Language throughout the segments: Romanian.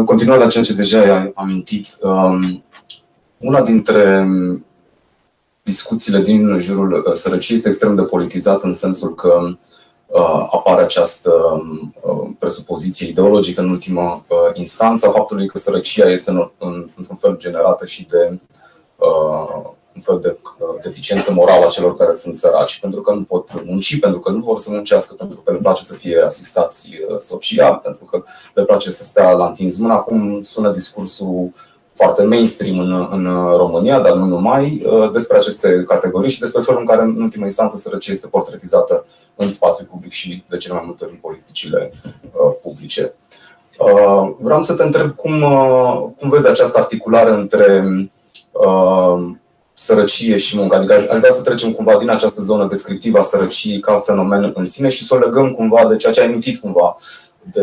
continuă la ceea ce deja ai amintit, una dintre discuțiile din jurul sărăciei este extrem de politizată în sensul că apare această presupoziție ideologică în ultimă instanță a faptului că sărăcia este într-un fel generată și de un fel de deficiență morală a celor care sunt săraci, pentru că nu pot munci, pentru că nu vor să muncească, pentru că le place să fie asistați social, pentru că le place să stea la întins mâna. Acum sună discursul foarte mainstream în România, dar nu numai, despre aceste categorii și despre felul în care, în ultima instanță, sărăcia este portretizată în spațiul public și de cele mai multe ori în politicile publice. Vreau să te întreb cum vezi această articulare între sărăcie și muncă. Adică aș vrea să trecem cumva din această zonă descriptivă a sărăciei ca fenomen în sine și să o legăm cumva de ceea ce ai amintit cumva de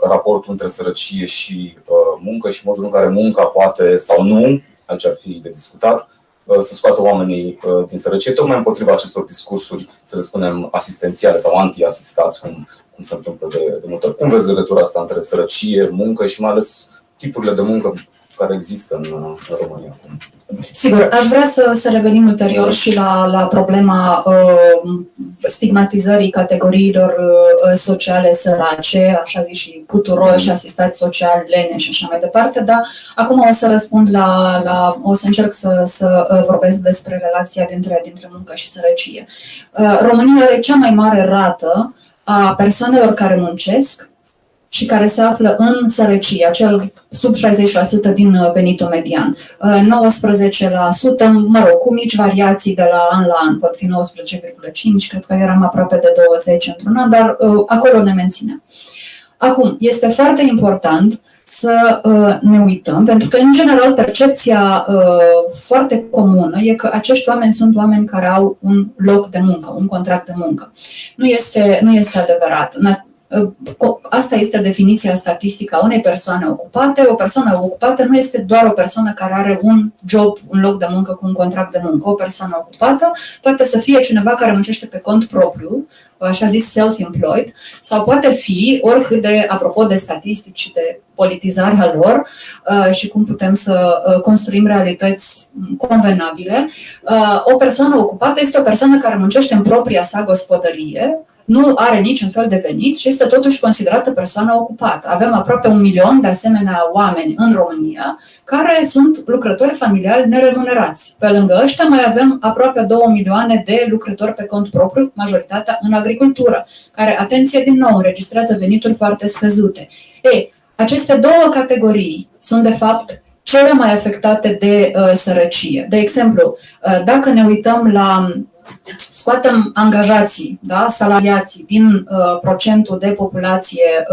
raportul între sărăcie și muncă și modul în care munca poate sau nu, aici ar fi de discutat, să scoată oamenii din sărăcie, tocmai împotriva acestor discursuri, să le spunem, asistențiale sau anti-asistați, cum se întâmplă de multe ori. Cum vezi legătura asta între sărăcie, muncă și mai ales tipurile de muncă care există în România? Sigur, aș vrea să revenim ulterior și la problema stigmatizării categoriilor sociale sărace, așa zis și puturoi și asistați sociali, lene și așa mai departe, dar acum o să răspund o să încerc să vorbesc despre relația dintre muncă și sărăcie. România are cea mai mare rată a persoanelor care muncesc și care se află în sărăcie, acel sub 60% din venitul median. 19%, mă rog, cu mici variații de la an, pot fi 19,5%, cred că eram aproape de 20% într-un an, dar acolo ne menținem. Acum, este foarte important să ne uităm, pentru că, în general, percepția foarte comună e că acești oameni sunt oameni care au un loc de muncă, un contract de muncă. Nu este adevărat. Asta este definiția statistică a unei persoane ocupate. O persoană ocupată nu este doar o persoană care are un job, un loc de muncă cu un contract de muncă. O persoană ocupată poate să fie cineva care muncește pe cont propriu, așa zis self-employed, sau poate fi oricât de, apropo de statistici și de politizarea lor și cum putem să construim realități convenabile, o persoană ocupată este o persoană care muncește în propria sa gospodărie, nu are niciun fel de venit și este totuși considerată persoană ocupată. Avem aproape 1 milion de asemenea oameni în România care sunt lucrători familiali neremunerați. Pe lângă ăștia mai avem aproape 2 milioane de lucrători pe cont propriu, majoritatea în agricultură, care, atenție din nou, înregistrează venituri foarte scăzute. Aceste două categorii sunt de fapt cele mai afectate de sărăcie. De exemplu, dacă ne uităm la scoatem angajații, da, salariații din procentul de populație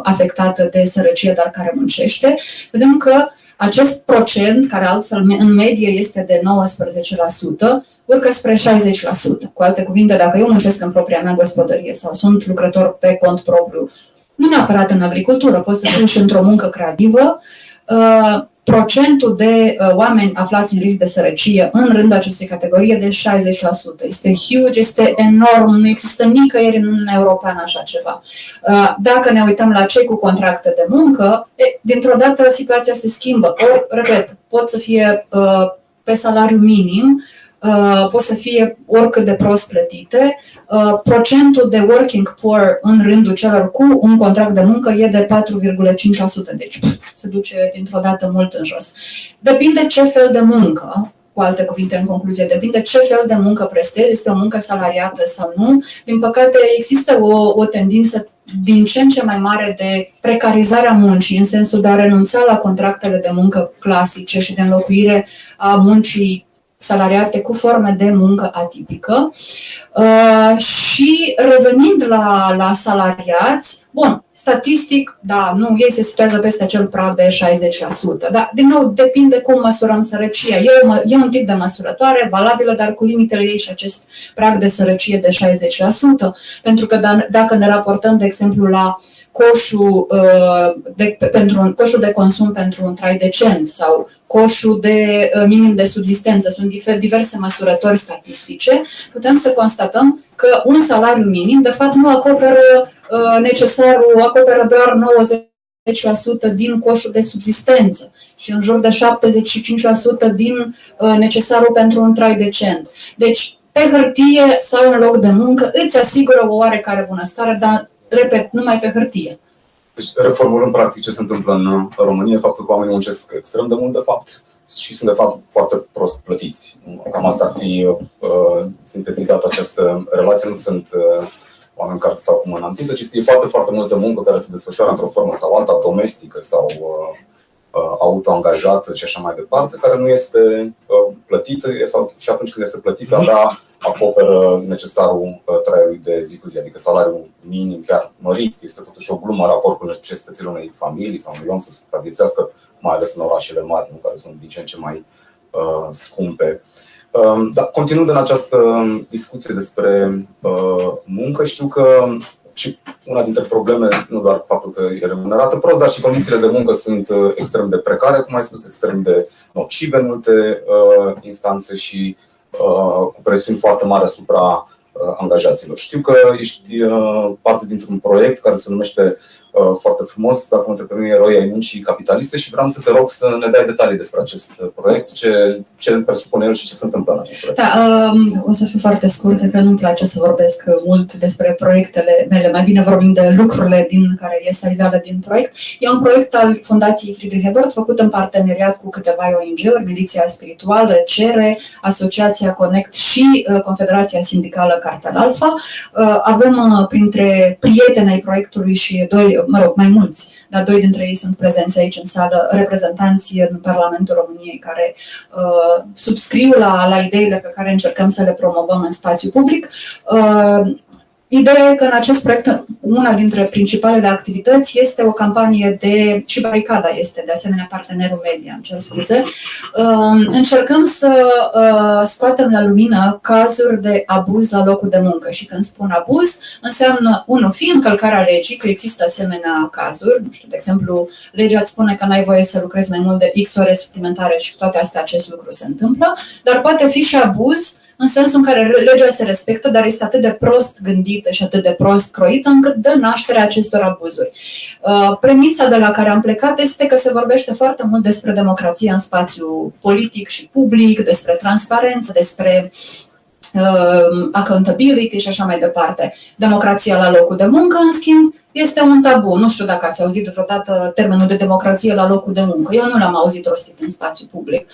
afectată de sărăcie, dar care muncește, vedem că acest procent, care altfel în medie este de 19%, urcă spre 60%. Cu alte cuvinte, dacă eu muncesc în propria mea gospodărie sau sunt lucrător pe cont propriu, nu neapărat în agricultură, pot să fiu și într-o muncă creativă, procentul de oameni aflați în risc de sărăcie în rândul acestei categorii e de 60%. Este huge, este enorm, nu există nicăieri în Uniunea Europeană așa ceva. Dacă ne uităm la cei cu contracte de muncă, dintr-o dată situația se schimbă. Ori, repet, pot să fie pe salariu minim, pot să fie oricât de prost plătite. Procentul de working poor în rândul celor cu un contract de muncă e de 4,5%, deci se duce dintr-o dată mult în jos. Depinde ce fel de muncă, cu alte cuvinte în concluzie, depinde ce fel de muncă prestezi, este o muncă salariată sau nu. Din păcate există o tendință din ce în ce mai mare de precarizarea muncii, în sensul de a renunța la contractele de muncă clasice și de înlocuire a muncii salariate cu forme de muncă atipică. Și revenind la salariați, bun, statistic, da, nu, ei se situează peste acel prag de 60%, dar, din nou, depinde cum măsurăm sărăcia. E un tip de măsurătoare valabilă, dar cu limitele ei și acest prag de sărăcie de 60%, pentru că dacă ne raportăm, de exemplu, la coșul de consum pentru un trai decent sau coșul de minim de subzistență, sunt diverse măsurători statistice, putem să constatăm că un salariu minim, de fapt, nu acoperă necesarul, acoperă doar 80% din coșul de subzistență și în jur de 75% din necesarul pentru un trai decent. Deci, pe hârtie sau în loc de muncă îți asigură o oarecare bunăstare, dar, repet, numai pe hârtie. Deci, reformulând practic ce se întâmplă în România, faptul că oamenii muncesc extrem de mult, de fapt, și sunt, de fapt, foarte prost plătiți. Cam asta ar fi sintetizat această relație. Nu sunt oameni care stau cu mâna întinsă, ci e foarte, foarte multă muncă care se desfășoară într-o formă sau alta, domestică sau autoangajată și așa mai departe, care nu este plătită sau și atunci când este plătită, abia acoperă necesarul traiului de zi cu zi, adică salariul minim chiar mărit este totuși o glumă în raport cu necesitățile unei familii sau unui om să supraviețuiască, mai ales în orașele mari, care sunt din ce în ce mai scumpe. Dar continuând în această discuție despre muncă, știu că și una dintre probleme, nu doar faptul că e remunerată prost, dar și condițiile de muncă sunt extrem de precare, cum ai spus, extrem de nocive în multe instanțe și cu presiuni foarte mari asupra angajaților. Știu că ești parte dintr-un proiect care se numește foarte frumos, dacă mă întreb pe mine, Eroi ai muncii capitaliste, și vreau să te rog să ne dai detalii despre acest proiect, ce presupune el și ce se întâmplă în acest proiect. Da, o să fiu foarte scurtă, că nu-mi place să vorbesc mult despre proiectele mele. Mai bine vorbim de lucrurile din care este iveală din proiect. E un proiect al Fundației Friedrich Ebert, făcut în parteneriat cu câteva ONG-uri, Miliția Spirituală, CERE, Asociația Connect și Confederația Sindicală Cartel Alpha. Avem printre prieteni ai proiectului și mai mulți, dar doi dintre ei sunt prezenți aici în sală, reprezentanții în Parlamentul României care subscriu la ideile pe care încercăm să le promovăm în spațiu public. Ideea e că în acest proiect, una dintre principalele activități este o campanie și Baricada este de asemenea partenerul media, îmi cer scuze. Încercăm să scoatem la lumină cazuri de abuz la locul de muncă și când spun abuz, înseamnă, fie încălcarea legii, că există asemenea cazuri, nu știu, de exemplu, legea îți spune că n-ai voie să lucrezi mai mult de X ore suplimentare și toate astea acest lucru se întâmplă, dar poate fi și abuz în sensul în care legea se respectă, dar este atât de prost gândită și atât de prost croită încât dă nașterea acestor abuzuri. Premisa de la care am plecat este că se vorbește foarte mult despre democrație în spațiu politic și public, despre transparență, despre accountability și așa mai departe. Democrația la locul de muncă, în schimb, este un tabu. Nu știu dacă ați auzit vreodată termenul de democrație la locul de muncă. Eu nu l-am auzit rostit în spațiu public.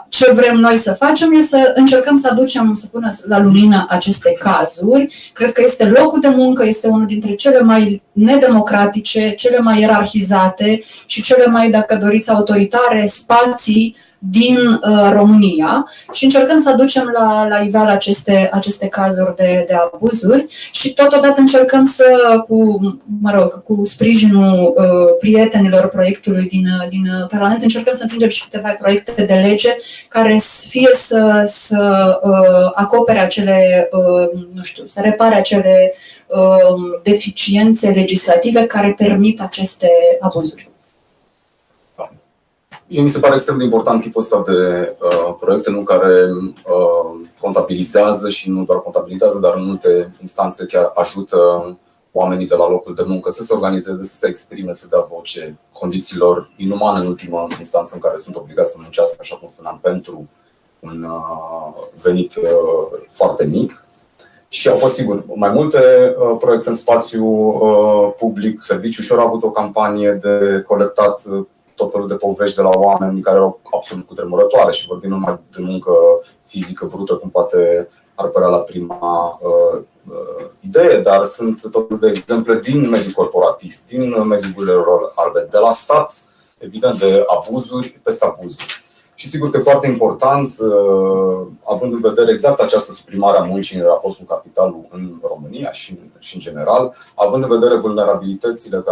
Ce vrem noi să facem este să încercăm să aducem, să punem la lumină aceste cazuri. Cred că este locul de muncă, este unul dintre cele mai nedemocratice, cele mai ierarhizate și cele mai, dacă doriți, autoritare spații din România și încercăm să aducem la iveală aceste cazuri de abuzuri și totodată încercăm să, cu sprijinul prietenilor proiectului din Parlament, încercăm să împingem și câteva proiecte de lege care fie să acopere acele, să repare acele deficiențe legislative care permit aceste abuzuri. Mie mi se pare extrem de important tipul ăsta de proiecte care contabilizează și nu doar contabilizează, dar în multe instanțe chiar ajută oamenii de la locul de muncă să se organizeze, să se exprime, să dea voce condițiilor inumane în ultima instanță în care sunt obligați să muncească, așa cum spuneam, pentru un venit foarte mic. Și au fost, sigur, mai multe proiecte în spațiu public. Serviciul Ușor a avut o campanie de colectat tot felul de povești de la oameni care erau absolut cutremurătoare și vorbim numai de muncă fizică brută, cum poate ar părea la prima idee, dar sunt tot felul de exemple din mediul corporatist, din mediul gulerilor albe, de la stat, evident, de abuzuri peste abuzuri. Și sigur că e foarte important, având în vedere exact această suprimare a muncii în raport cu capitalul în România și în general, având în vedere vulnerabilitățile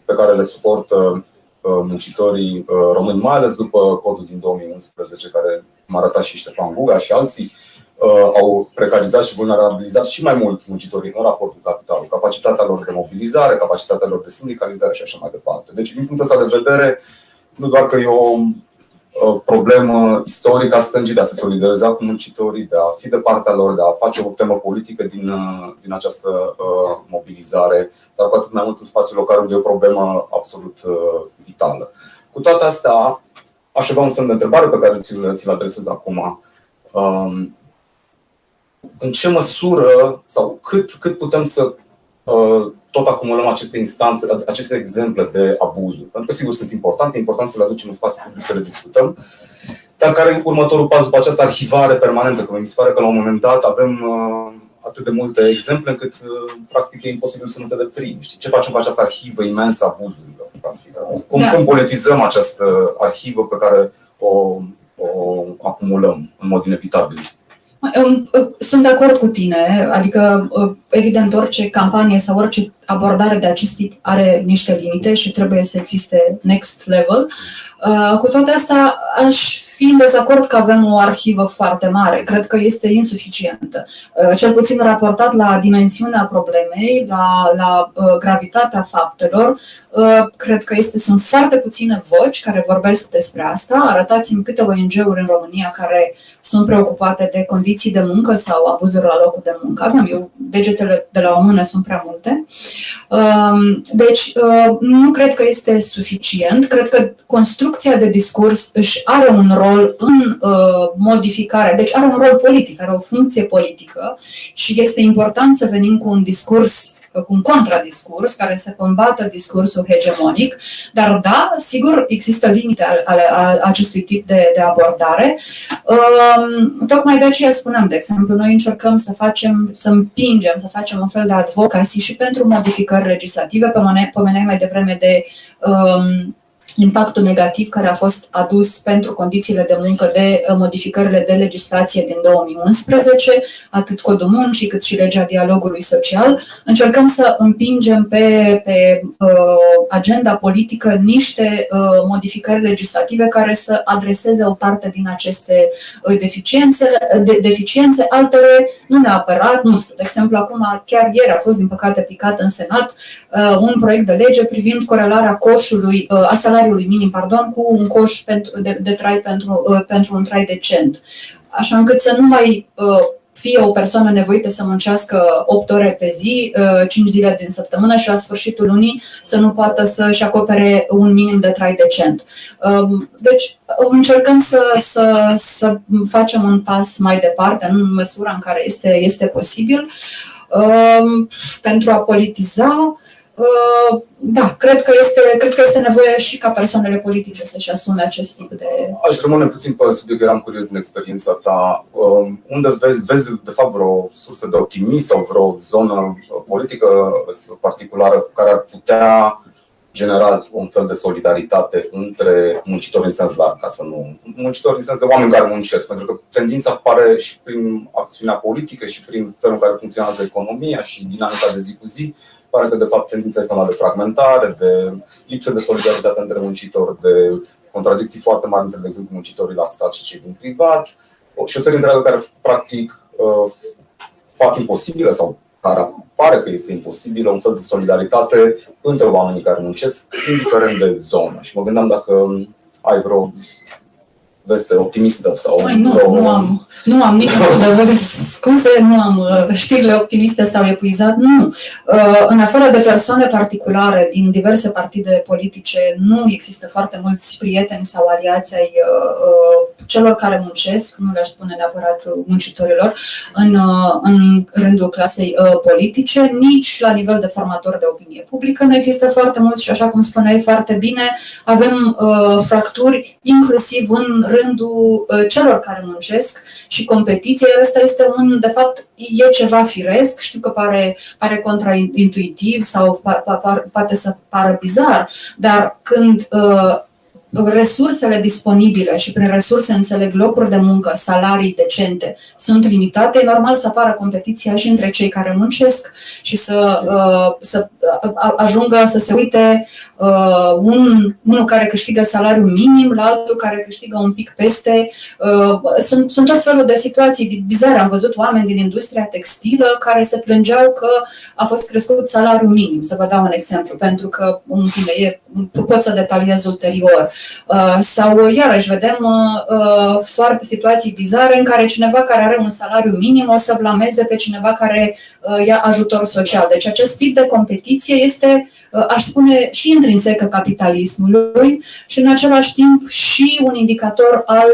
pe care le suportă muncitorii români, mai ales după codul din 2011, care m-a arătat și Ștefan Buga și alții, au precarizat și vulnerabilizat și mai mult muncitorii în raport cu capitalul, capacitatea lor de mobilizare, capacitatea lor de sindicalizare și așa mai departe. Deci, din punctul ăsta de vedere, nu doar că e o problemă istorică a stângii de a se solidariza cu muncitorii, de a fi de partea lor, de a face o temă politică din această mobilizare, dar cu atât mai mult în spațiul local, unde e o problemă absolut vitală. Cu toate astea, aș avea un semn de întrebare pe care ți-l adresez acum. În ce măsură sau cât putem să tot acumulăm aceste instanțe, aceste exemple de abuzuri? Pentru că, sigur, sunt importante, e important să le aducem în spațiu public, să le discutăm. Dar care e următorul pas după această arhivare permanentă? Că mi se pare că la un moment dat avem atât de multe exemple încât, practic, e imposibil să nu te deprimi. Știi? Ce facem cu această arhivă imensă a abuzurilor? Practic? Cum politizăm această arhivă pe care o acumulăm în mod inevitabil? Sunt de acord cu tine, adică evident orice campanie sau orice abordare de acest tip are niște limite și trebuie să existe next level. Cu toate astea aș fi în dezacord că avem o arhivă foarte mare. Cred că este insuficientă. Cel puțin raportat la dimensiunea problemei, la gravitatea faptelor, cred că sunt foarte puține voci care vorbesc despre asta. Arătați-mi câte ONG-uri în România care sunt preocupate de condiții de muncă sau abuzuri la locul de muncă. Avem degetele de la o mână sunt prea multe. Deci, nu cred că este suficient. Cred că construcția de discurs își are un rol în modificare, deci are un rol politic, are o funcție politică și este important să venim cu un discurs, cu un contradiscurs care să combată discursul hegemonic, dar da, sigur, există limite ale acestui tip de abordare. Tocmai de aceea spuneam, de exemplu, noi încercăm să împingem, să facem un fel de advocacy și pentru modificări legislative. Pomeneai mai devreme de impactul negativ care a fost adus pentru condițiile de muncă de modificările de legislație din 2011, atât Codul Muncii cât și legea dialogului social. Încercăm să împingem pe agenda politică niște modificări legislative care să adreseze o parte din aceste deficiențe, altele nu neapărat, nu știu, de exemplu, acum chiar ieri a fost din păcate picat în Senat un proiect de lege privind corelarea coșului, a salariului minim, cu un coș de trai pentru un trai decent. Așa încât să nu mai fie o persoană nevoită să muncească 8 ore pe zi, 5 zile din săptămână și la sfârșitul lunii să nu poată să-și acopere un minim de trai decent. Deci încercăm să facem un pas mai departe în măsura în care este posibil pentru a politiza. Da, cred că este nevoie și ca persoanele politice să-și asume acest tip de... Aș rămâne puțin pe subiect, eram curios din experiența ta. Unde vezi de fapt vreo sursă de optimism sau vreo zonă politică particulară care ar putea genera un fel de solidaritate între muncitori în sens larg, ca să nu... muncitori în sens de oameni care muncesc, pentru că tendința apare și prin acțiunea politică și prin felul în care funcționează economia și dinamica de zi cu zi. Pare că, de fapt, tendința este una de fragmentare, de lipsă de solidaritate între muncitori, de contradicții foarte mari între, de exemplu, muncitorii la stat și cei din privat și o serie întreagă care, practic, fac imposibilă sau care pare că este imposibilă un fel de solidaritate între oamenii care muncesc, indiferent de zonă. Și mă gândeam dacă ai vreo veste optimistă sau... Nu am niciun punct de vedere, scuze, nu am știrile optimiste sau epuizat, nu. În afară de persoane particulare din diverse partide politice, nu există foarte mulți prieteni sau aliați ai celor care muncesc, nu le-aș spune neapărat muncitorilor, în rândul clasei politice, nici la nivel de formator de opinie publică. Nu există foarte mulți și, așa cum spuneai foarte bine, avem fracturi inclusiv în rândul celor care muncesc și competiția. Ăsta este de fapt, e ceva firesc, știu că pare contraintuitiv sau poate să pară bizar, dar când resursele disponibile și prin resurse înțeleg locuri de muncă, salarii decente, sunt limitate, e normal să apară competiția și între cei care muncesc și să ajungă să se uite unul care câștigă salariul minim la altul care câștigă un pic peste. Sunt tot felul de situații bizare. Am văzut oameni din industria textilă care se plângeau că a fost crescut salariul minim, să vă dau un exemplu, pentru că pot să detaliez ulterior. Sau, iarăși, vedem foarte situații bizare în care cineva care are un salariu minim o să blameze pe cineva care ia ajutor social. Deci acest tip de competiție este, aș spune, și intrinsecă capitalismului și în același timp și un indicator al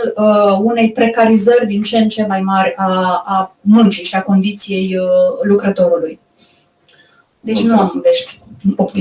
unei precarizări din ce în ce mai mari a muncii și a condiției lucrătorului. Deci nu am vești optimiste.